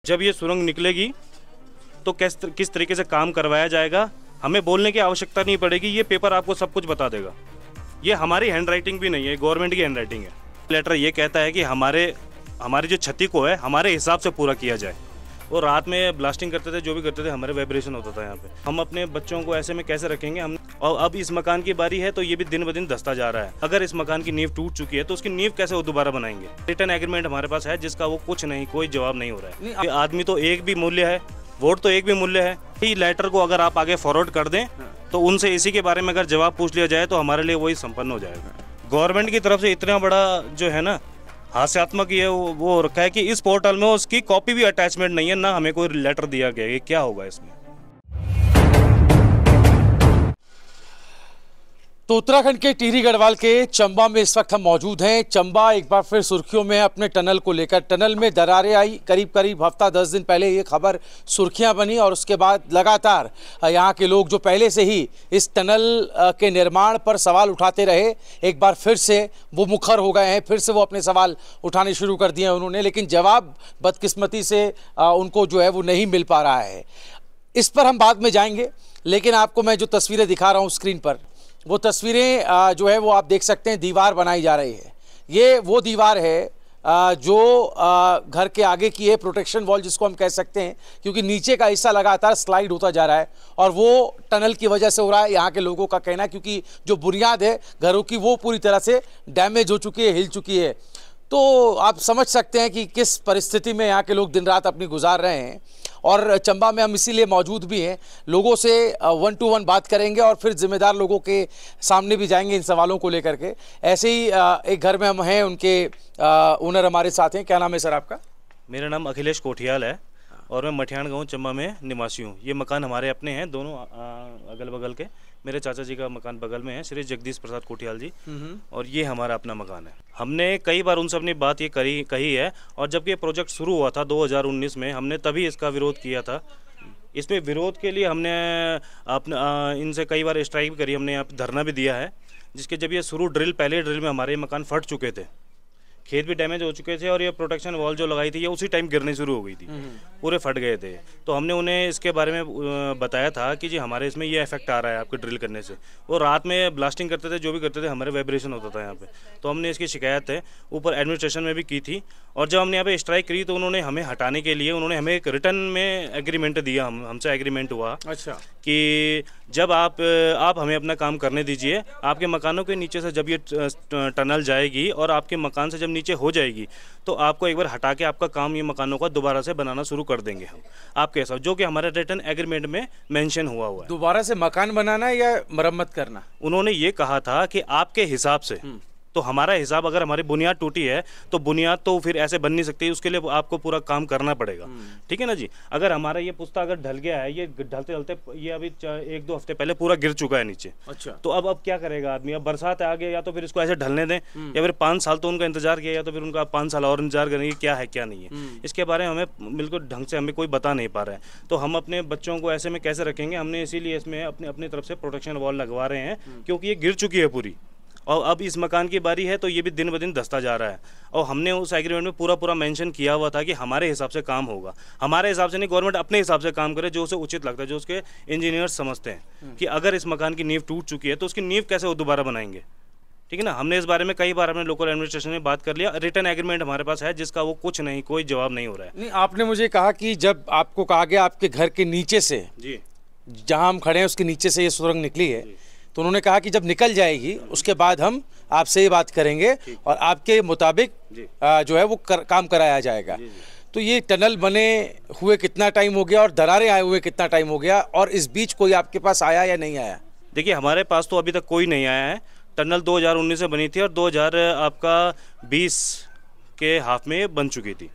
जब ये सुरंग निकलेगी तो किस तरीके से काम करवाया जाएगा, हमें बोलने की आवश्यकता नहीं पड़ेगी, ये पेपर आपको सब कुछ बता देगा। ये हमारी हैंड राइटिंग भी नहीं है, गवर्नमेंट की हैंड राइटिंग है। लेटर ये कहता है कि हमारी जो क्षति को है हमारे हिसाब से पूरा किया जाए। वो रात में ब्लास्टिंग करते थे, जो भी करते थे, हमारे वाइब्रेशन होता था यहाँ पे। हम अपने बच्चों को ऐसे में कैसे रखेंगे हम? और अब इस मकान की बारी है तो ये भी दिन ब दिन धंसता जा रहा है। अगर इस मकान की नींव टूट चुकी है तो उसकी नींव कैसे वो दोबारा बनाएंगे? रिटर्न एग्रीमेंट हमारे पास है जिसका वो कुछ नहीं, कोई जवाब नहीं हो रहा है। आदमी तो एक भी मूल्य है, वोट तो एक भी मूल्य है। ये लेटर को अगर आप आगे फॉरवर्ड कर दें तो उनसे इसी के बारे में अगर जवाब पूछ लिया जाए तो हमारे लिए वही संपन्न हो जाएगा। गवर्नमेंट की तरफ से इतना बड़ा जो है ना हास्यात्मक ये वो रखा है कि इस पोर्टल में उसकी कॉपी भी अटैचमेंट नहीं है, ना हमें कोई लेटर दिया गया। ये क्या होगा इसमें? तो उत्तराखंड के टिहरी गढ़वाल के चंबा में इस वक्त हम मौजूद हैं। चंबा एक बार फिर सुर्खियों में अपने टनल को लेकर। टनल में दरारें आई, करीब हफ्ता 10 दिन पहले ये खबर सुर्खियां बनी और उसके बाद लगातार यहाँ के लोग जो पहले से ही इस टनल के निर्माण पर सवाल उठाते रहे, एक बार फिर से वो मुखर हो गए हैं, फिर से वो अपने सवाल उठाने शुरू कर दिए उन्होंने, लेकिन जवाब बदकिस्मती से उनको जो है वो नहीं मिल पा रहा है। इस पर हम बाद में जाएंगे, लेकिन आपको मैं जो तस्वीरें दिखा रहा हूँ स्क्रीन पर, वो तस्वीरें जो है वो आप देख सकते हैं। दीवार बनाई जा रही है, ये वो दीवार है जो घर के आगे की है, प्रोटेक्शन वॉल जिसको हम कह सकते हैं, क्योंकि नीचे का हिस्सा लगातार स्लाइड होता जा रहा है और वो टनल की वजह से हो रहा है, यहाँ के लोगों का कहना है, क्योंकि जो बुनियाद है घरों की वो पूरी तरह से डैमेज हो चुकी है, हिल चुकी है। तो आप समझ सकते हैं कि किस परिस्थिति में यहाँ के लोग दिन रात अपनी गुजार रहे हैं। और चंबा में हम इसीलिए मौजूद भी हैं, लोगों से 1 to 1 बात करेंगे और फिर जिम्मेदार लोगों के सामने भी जाएंगे इन सवालों को लेकर के। ऐसे ही एक घर में हम हैं, उनके ओनर हमारे साथ हैं। क्या नाम है सर आपका? मेरा नाम अखिलेश कोठियाल है और मैं मठियाण गाँव चंबा में निवासी हूँ। ये मकान हमारे अपने हैं, दोनों अगल बगल के। मेरे चाचा जी का मकान बगल में है, श्री जगदीश प्रसाद कोठियाल जी, और ये हमारा अपना मकान है। हमने कई बार उनसे अपनी बात ये कही है, और जब ये प्रोजेक्ट शुरू हुआ था 2019 में, हमने तभी इसका विरोध किया था। इसमें विरोध के लिए हमने अपना इनसे कई बार स्ट्राइक भी करी, हमने यहाँ पर धरना भी दिया है, जिसके जब ये शुरू पहले ड्रिल में हमारे मकान फट चुके थे, खेत भी डैमेज हो चुके थे, और ये प्रोटेक्शन वॉल जो लगाई थी ये उसी टाइम गिरनी शुरू हो गई थी, पूरे फट गए थे। तो हमने उन्हें इसके बारे में बताया था कि जी हमारे इसमें ये इफेक्ट आ रहा है आपके ड्रिल करने से। वो रात में ब्लास्टिंग करते थे, जो भी करते थे, हमारे वाइब्रेशन होता था यहाँ पे। तो हमने इसकी शिकायत है ऊपर एडमिनिस्ट्रेशन में भी की थी, और जब हमने यहाँ पे स्ट्राइक करी तो उन्होंने हमें हटाने के लिए उन्होंने हमें एक रिटर्न में एग्रीमेंट दिया। हमसे एग्रीमेंट हुआ अच्छा कि जब आप हमें अपना काम करने दीजिए, आपके मकानों के नीचे से जब ये टनल जाएगी और आपके मकान से जब नीचे हो जाएगी तो आपको एक बार हटा के आपका काम ये मकानों का दोबारा से बनाना शुरू कर देंगे हम आपके साथ, जो कि हमारे रिटर्न एग्रीमेंट में मेंशन हुआ है। दोबारा से मकान बनाना या मरम्मत करना? उन्होंने ये कहा था कि आपके हिसाब से, तो हमारा हिसाब, अगर हमारी बुनियाद टूटी है तो बुनियाद तो फिर ऐसे बन नहीं सकती, उसके लिए आपको पूरा काम करना पड़ेगा, ठीक है ना जी। अगर हमारा ये पुस्ता अगर ढल गया है, ये ढलते ढलते ये अभी 1-2 हफ्ते पहले पूरा गिर चुका है नीचे। अच्छा, तो अब क्या करेगा आदमी? अब बरसात आ गया, या तो फिर इसको ऐसे ढलने दें, या फिर 5 साल तो उनका इंतजार किया, या तो फिर उनका 5 साल और इंतजार करेंगे क्या है क्या नहीं है। इसके बारे में हमें बिल्कुल ढंग से हमें कोई बता नहीं पा रहा है। तो हम अपने बच्चों को ऐसे में कैसे रखेंगे? हमने इसीलिए इसमें अपनी तरफ से प्रोटेक्शन वॉल लगवा रहे हैं, क्योंकि ये गिर चुकी है पूरी, और अब इस मकान की बारी है तो ये भी दिन ब दिन धंसता जा रहा है। और हमने उस एग्रीमेंट में पूरा मेंशन किया हुआ था कि हमारे हिसाब से काम होगा, हमारे हिसाब से नहीं, गवर्नमेंट अपने हिसाब से काम करे, जो उसे उचित लगता है, जो उसके इंजीनियर्स समझते हैं कि अगर इस मकान की नींव टूट चुकी है तो उसकी नींव कैसे वो दोबारा बनाएंगे, ठीक है ना। हमने इस बारे में कई बार अपने लोकल एडमिनिस्ट्रेशन में बात कर लिया। रिटर्न एग्रीमेंट हमारे पास है जिसका वो कुछ नहीं, कोई जवाब नहीं हो रहा है। नहीं, आपने मुझे कहा कि जब आपको कहा गया आपके घर के नीचे से, जी जहाँ हम खड़े हैं उसके नीचे से ये सुरंग निकली है, तो उन्होंने कहा कि जब निकल जाएगी उसके बाद हम आपसे ये बात करेंगे और आपके मुताबिक जो है वो काम कराया जाएगा। तो ये टनल बने हुए कितना टाइम हो गया और दरारें आए हुए कितना टाइम हो गया, और इस बीच कोई आपके पास आया या नहीं आया? देखिए, हमारे पास तो अभी तक कोई नहीं आया है। टनल 2019 से बनी थी और 2020 के हाफ में बन चुकी थी,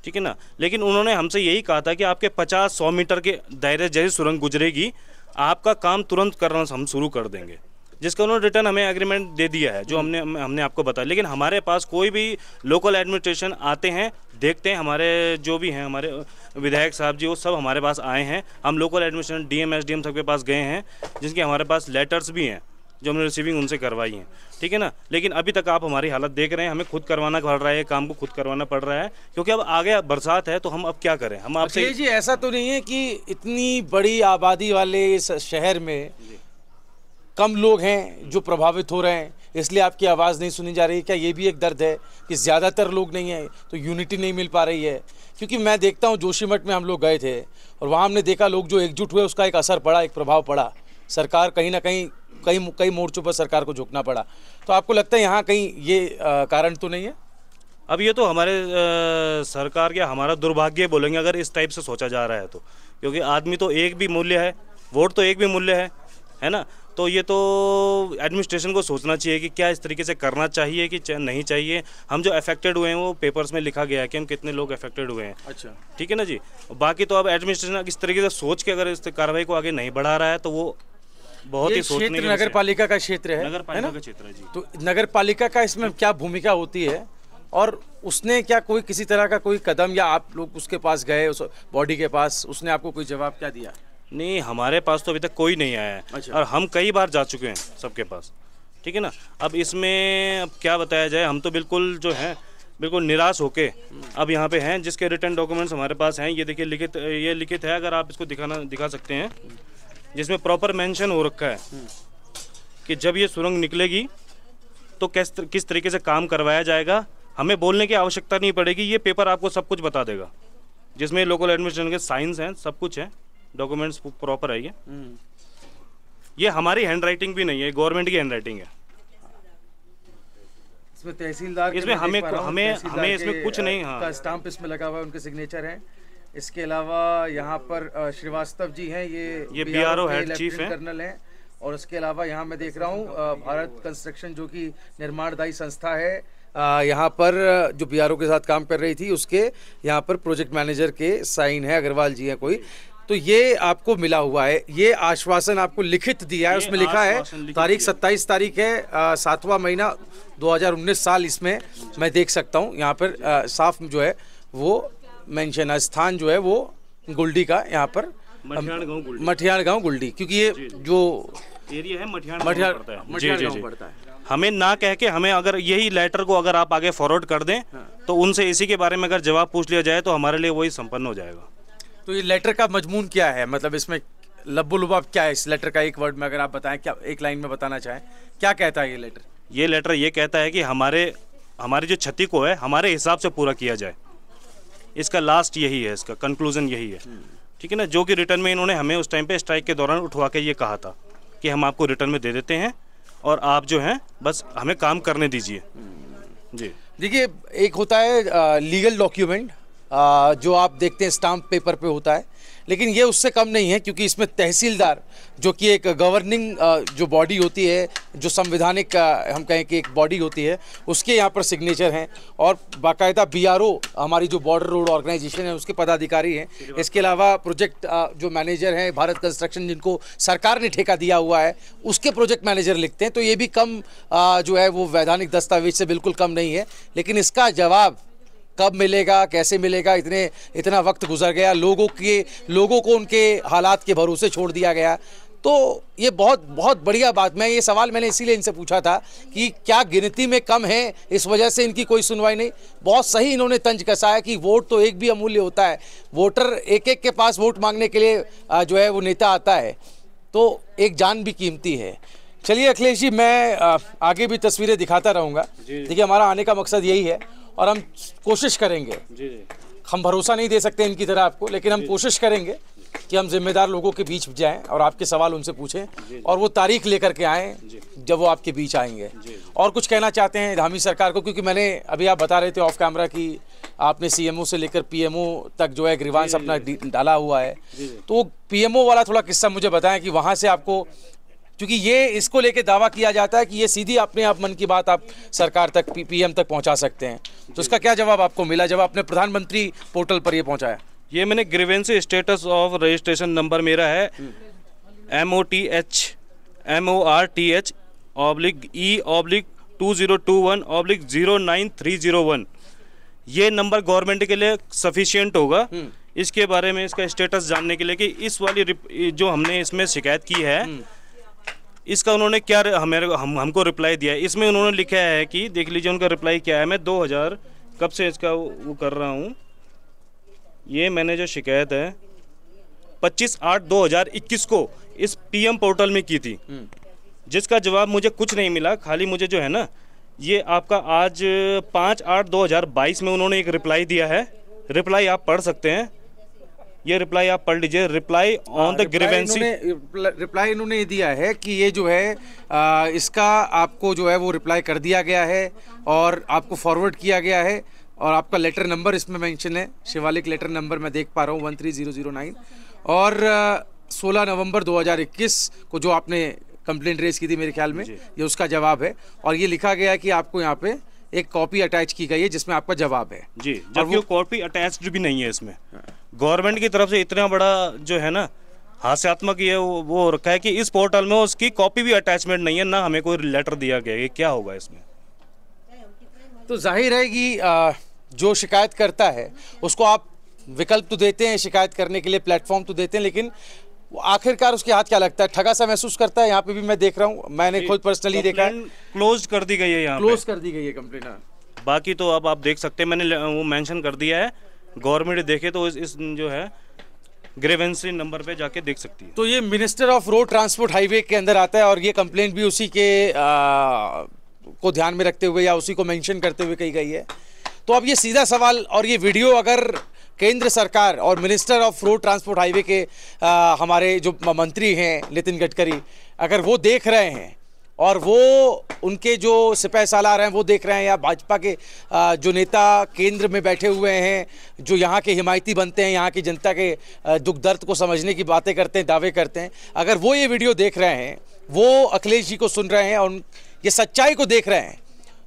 ठीक है ना। लेकिन उन्होंने हमसे यही कहा था कि आपके 50-100 मीटर के दायरे जैसे सुरंग गुजरेगी, आपका काम तुरंत करना हम शुरू कर देंगे, जिसका उन्होंने रिटर्न हमें एग्रीमेंट दे दिया है, जो हमने आपको बताया। लेकिन हमारे पास कोई भी लोकल एडमिनिस्ट्रेशन आते हैं, देखते हैं, हमारे जो भी हैं हमारे विधायक साहब जी, वो सब हमारे पास आए हैं। हम लोकल एडमिनिस्ट्रेशन डीएम एसडीएम सबके पास गए हैं, जिनके हमारे पास लेटर्स भी हैं, जो हमने रिसीविंग उनसे करवाई है, ठीक है ना। लेकिन अभी तक आप हमारी हालत देख रहे हैं, हमें खुद करवाना पड़ रहा है, काम को खुद करवाना पड़ रहा है, क्योंकि अब आगे बरसात है तो हम अब क्या करें। हम आपसे जी ऐसा तो नहीं है कि इतनी बड़ी आबादी वाले इस शहर में कम लोग हैं जो प्रभावित हो रहे हैं इसलिए आपकी आवाज़ नहीं सुनी जा रही? क्या ये भी एक दर्द है कि ज़्यादातर लोग नहीं हैं तो यूनिटी नहीं मिल पा रही है? क्योंकि मैं देखता हूँ जोशीमठ में हम लोग गए थे और वहाँ हमने देखा लोग जो एकजुट हुए उसका एक असर पड़ा, एक प्रभाव पड़ा। सरकार कहीं ना कहीं कई मोर्चों पर सरकार को झुकना पड़ा। तो आपको लगता है यहाँ कहीं ये कारण तो नहीं है? अब ये तो हमारे सरकार या हमारा दुर्भाग्य बोलेंगे अगर इस टाइप से सोचा जा रहा है तो, क्योंकि आदमी तो एक भी मूल्य है, वोट तो एक भी मूल्य है ना। तो ये तो एडमिनिस्ट्रेशन को सोचना चाहिए कि क्या इस तरीके से करना चाहिए कि नहीं चाहिए। हम जो अफेक्टेड हुए हैं वो पेपर्स में लिखा गया है कि हम कितने लोग अफेक्टेड हुए हैं। अच्छा, ठीक है ना जी। बाकी तो अब एडमिनिस्ट्रेशन इस तरीके से सोच के अगर इस कार्रवाई को आगे नहीं बढ़ा रहा है तो वो बहुत ही सोचने की नगर पालिका का क्षेत्र है, नगर पालिका का क्षेत्र है जी। तो नगर पालिका का इसमें क्या भूमिका होती है और उसने क्या कोई किसी तरह का कोई कदम, या आप लोग उसके पास गए, उस बॉडी के पास, उसने आपको कोई जवाब क्या दिया? नहीं, हमारे पास तो अभी तक कोई नहीं आया है। अच्छा। और हम कई बार जा चुके हैं सबके पास, ठीक है ना। अब इसमें अब क्या बताया जाए, हम तो बिल्कुल जो है बिल्कुल निराश होके अब यहाँ पे हैं, जिसके रिटर्न डॉक्यूमेंट्स हमारे पास हैं। ये देखिए लिखित है, अगर आप इसको दिखा सकते हैं, जिसमें प्रॉपर मेंशन हो रखा है कि जब ये सुरंग निकलेगी तो किस तरीके से काम करवाया जाएगा। हमें बोलने की आवश्यकता नहीं पड़ेगी, ये पेपर आपको सब कुछ बता देगा, जिसमें लोकल एडमिनिस्ट्रेशन के साइंस हैं, सब कुछ है, डॉक्यूमेंट्स प्रॉपर है। ये हमारी हैंड राइटिंग भी नहीं है, गवर्नमेंट की हैंड राइटिंग है। इसमें तहसीलदार, इसमें हमें इसमें कुछ नहीं, हाँ, का स्टाम्प इसमें लगा हुआ है, उनके सिग्नेचर हैं। इसके अलावा यहाँ पर श्रीवास्तव जी हैं, ये बीआरओ हेड चीफ हैं, कर्नल हैं। और उसके अलावा यहाँ मैं देख रहा हूँ भारत कंस्ट्रक्शन जो कि निर्माणदायी संस्था है, यहाँ पर जो बीआरओ के साथ काम कर रही थी उसके यहाँ पर प्रोजेक्ट मैनेजर के साइन है, अग्रवाल जी हैं कोई। तो ये आपको मिला हुआ है, ये आश्वासन आपको लिखित दिया है, उसमें लिखा है तारीख 27 तारीख है 7वां महीना 2019 साल। इसमें मैं देख सकता हूँ यहाँ पर साफ जो है वो मेंशन है, स्थान जो है वो गुलडी का, यहाँ पर मठियाण गाँव गुलडी, क्योंकि ये जो एरिया है मठियाण पड़ता है। हमें ना कह के, हमें अगर यही लेटर को अगर आप आगे फॉरवर्ड कर दें तो उनसे इसी के बारे में अगर जवाब पूछ लिया जाए तो हमारे लिए वही संपन्न हो जाएगा। तो ये लेटर का मजमून क्या है, मतलब इसमें लब्बो लुबाब क्या है इस लेटर का? एक वर्ड में अगर आप बताएं, क्या एक लाइन में बताना चाहें, क्या कहता है ये लेटर? ये लेटर ये कहता है कि हमारी जो क्षति को है हमारे हिसाब से पूरा किया जाए। इसका लास्ट यही है, इसका कंक्लूजन यही है, ठीक है ना। जो कि रिटर्न में इन्होंने हमें उस टाइम पे स्ट्राइक के दौरान उठवा के ये कहा था कि हम आपको रिटर्न में दे देते हैं और आप जो हैं बस हमें काम करने दीजिए जी। देखिए, एक होता है लीगल डॉक्यूमेंट जो आप देखते हैं स्टाम्प पेपर पे होता है, लेकिन ये उससे कम नहीं है, क्योंकि इसमें तहसीलदार जो कि एक गवर्निंग जो बॉडी होती है, जो संवैधानिक हम कहें कि एक बॉडी होती है, उसके यहाँ पर सिग्नेचर हैं। और बाकायदा बीआरओ हमारी जो बॉर्डर रोड ऑर्गेनाइजेशन है उसके पदाधिकारी हैं। इसके अलावा प्रोजेक्ट जो मैनेजर हैं भारत कंस्ट्रक्शन, जिनको सरकार ने ठेका दिया हुआ है, उसके प्रोजेक्ट मैनेजर लिखते हैं। तो ये भी कम जो है वो वैधानिक दस्तावेज से बिल्कुल कम नहीं है। लेकिन इसका जवाब कब मिलेगा, कैसे मिलेगा, इतना वक्त गुजर गया, लोगों को उनके हालात के भरोसे छोड़ दिया गया। तो ये बहुत बढ़िया बात, मैं ये सवाल मैंने इसीलिए इनसे पूछा था कि क्या गिनती में कम है, इस वजह से इनकी कोई सुनवाई नहीं। बहुत सही इन्होंने तंज कसा है कि वोट तो एक भी अमूल्य होता है, वोटर एक के पास वोट मांगने के लिए जो है वो नेता आता है, तो एक जान भी कीमती है। चलिए अखिलेश जी, मैं आगे भी तस्वीरें दिखाता रहूँगा। देखिए, हमारा आने का मकसद यही है और हम कोशिश करेंगे, हम भरोसा नहीं दे सकते इनकी तरह आपको, लेकिन हम कोशिश करेंगे कि हम जिम्मेदार लोगों के बीच जाएं और आपके सवाल उनसे पूछें और वो तारीख लेकर के आएँ जब वो आपके बीच आएंगे। और कुछ कहना चाहते हैं धामी सरकार को, क्योंकि मैंने अभी आप बता रहे थे ऑफ कैमरा कि आपने सीएमओ से लेकर पीएमओ तक जो है ग्रीवांस अपना डाला हुआ है, तो पीएमओ वाला थोड़ा किस्सा मुझे बताएं कि वहाँ से आपको, क्योंकि ये इसको लेके दावा किया जाता है कि ये सीधी अपने आप मन की बात आप सरकार तक, पीएम तक पहुंचा सकते हैं, तो इसका क्या जवाब आपको मिला जब आपने प्रधानमंत्री पोर्टल पर ये पहुंचाया? ये मैंने grievance status of registration number मेरा है MOTH/E/2021/09301। ये नंबर गवर्नमेंट के लिए सफिशिएंट होगा इसके बारे में, इसका स्टेटस जानने के लिए कि इस वाली जो हमने इसमें शिकायत की है इसका उन्होंने क्या हमको रिप्लाई दिया है, इसमें उन्होंने लिखा है कि देख लीजिए उनका रिप्लाई क्या है। मैं 2000 कब से इसका वो कर रहा हूँ, ये मैंने जो शिकायत है 25/8/2021 को इस पीएम पोर्टल में की थी, जिसका जवाब मुझे कुछ नहीं मिला। खाली मुझे जो है ना, ये आपका आज 5/8/2022 में उन्होंने एक रिप्लाई दिया है। रिप्लाई आप पढ़ सकते हैं, ये रिप्लाई आप पढ़ लीजिए। रिप्लाई ऑन द ग्रीवेंसी, रिप्लाई इन्होंने ये दिया है कि ये जो है इसका आपको जो है वो रिप्लाई कर दिया गया है और आपको फॉरवर्ड किया गया है, और आपका लेटर नंबर इसमें मेंशन है, शिवालिक लेटर नंबर मैं देख पा रहा हूँ 13009, और 16 नवंबर 2021 को जो आपने कंप्लेंट रेज की थी मेरे ख्याल में, ये उसका जवाब है। और ये लिखा गया है कि आपको यहाँ पे एक कॉपी अटैच की गई है जिसमें आपका जवाब है जी, जबकि वो कॉपी अटैच्ड भी नहीं है इसमें। गवर्नमेंट की तरफ से इतना बड़ा जो है ना हास्यात्मक ये वो रखा है कि इस पोर्टल में उसकी कॉपी भी अटैचमेंट नहीं है, ना हमें कोई लेटर दिया गया है। क्या होगा इसमें? तो जाहिर है कि जो शिकायत करता है उसको आप विकल्प तो देते हैं, शिकायत करने के लिए प्लेटफॉर्म तो देते हैं, लेकिन आखिरकार उसके हाथ क्या लगता है? ठगा सा महसूस करता है। यहाँ पे भी मैं देख रहा हूँ, मैंने खुद पर्सनली देखा है, क्लोज कर दी गई है, यहाँ क्लोज कर दी गई है कंप्लेंट। बाकी तो अब आप देख सकते हैं, मैंने वो मेंशन कर दिया है। गवर्नमेंट देखे तो इस जो है ग्रीवेंसी नंबर पे जाके देख सकती है। तो ये minister of road transport highway के अंदर आता है और ये कंप्लेंट भी उसी के को ध्यान में रखते हुए या उसी को मेंशन करते हुए कही गई है। तो अब ये सीधा सवाल, और ये वीडियो अगर केंद्र सरकार और minister of road transport highway के हमारे जो मंत्री हैं नितिन गडकरी, अगर वो देख रहे हैं और वो उनके जो सिपह सालार हैं वो देख रहे हैं, या भाजपा के जो नेता केंद्र में बैठे हुए हैं जो यहाँ के हिमायती बनते हैं, यहाँ की जनता के दुख दर्द को समझने की बातें करते हैं, दावे करते हैं, अगर वो ये वीडियो देख रहे हैं, वो अखिलेश जी को सुन रहे हैं और ये सच्चाई को देख रहे हैं,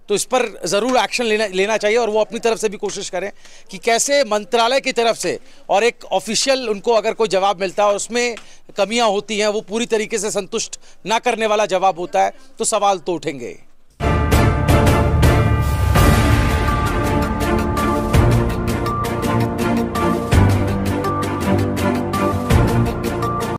तो इस पर ज़रूर एक्शन लेना चाहिए। और वो अपनी तरफ से भी कोशिश करें कि कैसे मंत्रालय की तरफ से और एक ऑफिशियल उनको अगर कोई जवाब मिलता है और उसमें कमियां होती हैं, वो पूरी तरीके से संतुष्ट ना करने वाला जवाब होता है, तो सवाल तो उठेंगे।